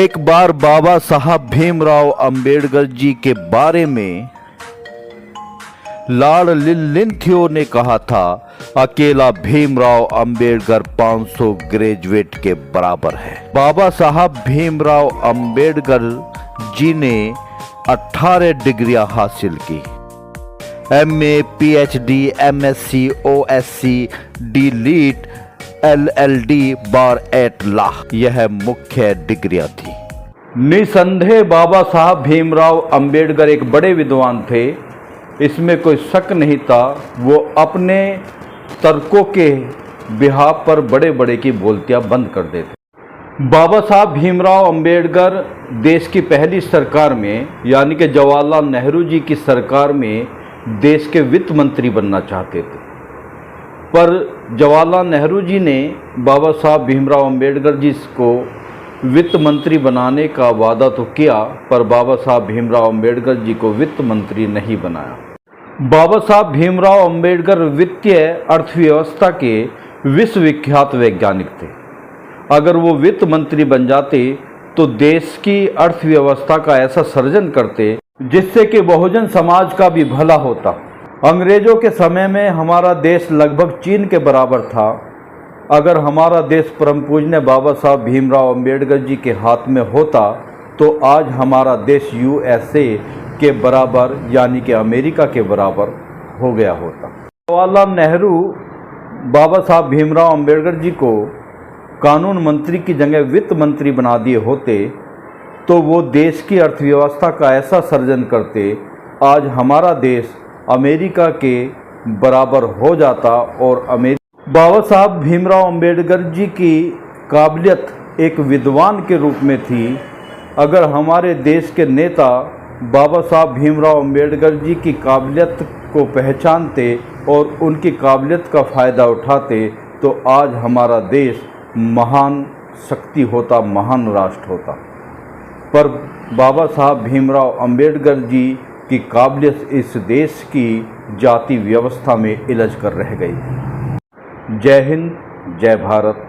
एक बार बाबा साहब भीमराव अंबेडकर जी के बारे में लॉर्ड लिंथ्यो ने कहा था, अकेला भीमराव अंबेडकर 500 ग्रेजुएट के बराबर है। बाबा साहब भीमराव अंबेडकर जी ने 18 डिग्रियां हासिल की। MA, PhD, MSc, OSc, D.Litt, LLD, बार एट लॉ, यह मुख्य डिग्रियां थी। निसंदेह बाबा साहब भीमराव अंबेडकर एक बड़े विद्वान थे, इसमें कोई शक नहीं था। वो अपने तर्कों के बिहाफ पर बड़े बड़े की बोलतियां बंद कर देते। बाबा साहब भीमराव अंबेडकर देश की पहली सरकार में, यानी कि जवाहरलाल नेहरू जी की सरकार में देश के वित्त मंत्री बनना चाहते थे, पर जवाहरलाल नेहरू जी ने बाबा साहब भीमराव अंबेडकर जी को वित्त मंत्री बनाने का वादा तो किया, पर बाबा साहब भीमराव अंबेडकर जी को वित्त मंत्री नहीं बनाया। बाबा साहब भीमराव अंबेडकर वित्तीय अर्थव्यवस्था के विश्वविख्यात वैज्ञानिक थे। अगर वो वित्त मंत्री बन जाते तो देश की अर्थव्यवस्था का ऐसा सर्जन करते जिससे कि बहुजन समाज का भी भला होता। अंग्रेजों के समय में हमारा देश लगभग चीन के बराबर था। अगर हमारा देश परम पूज्य बाबा साहब भीमराव अंबेडकर जी के हाथ में होता तो आज हमारा देश USA के बराबर, यानी कि अमेरिका के बराबर हो गया होता। जवाहरलाल नेहरू बाबा साहब भीमराव अंबेडकर जी को कानून मंत्री की जगह वित्त मंत्री बना दिए होते तो वो देश की अर्थव्यवस्था का ऐसा सर्जन करते, आज हमारा देश अमेरिका के बराबर हो जाता। और बाबा साहब भीमराव अंबेडकर जी की काबिलियत एक विद्वान के रूप में थी। अगर हमारे देश के नेता बाबा साहब भीमराव अंबेडकर जी की काबिलियत को पहचानते और उनकी काबिलियत का फ़ायदा उठाते तो आज हमारा देश महान शक्ति होता, महान राष्ट्र होता। पर बाबा साहब भीमराव अंबेडकर जी की काबिलियत इस देश की जाति व्यवस्था में इलझ कर रह गई। जय हिंद, जय भारत।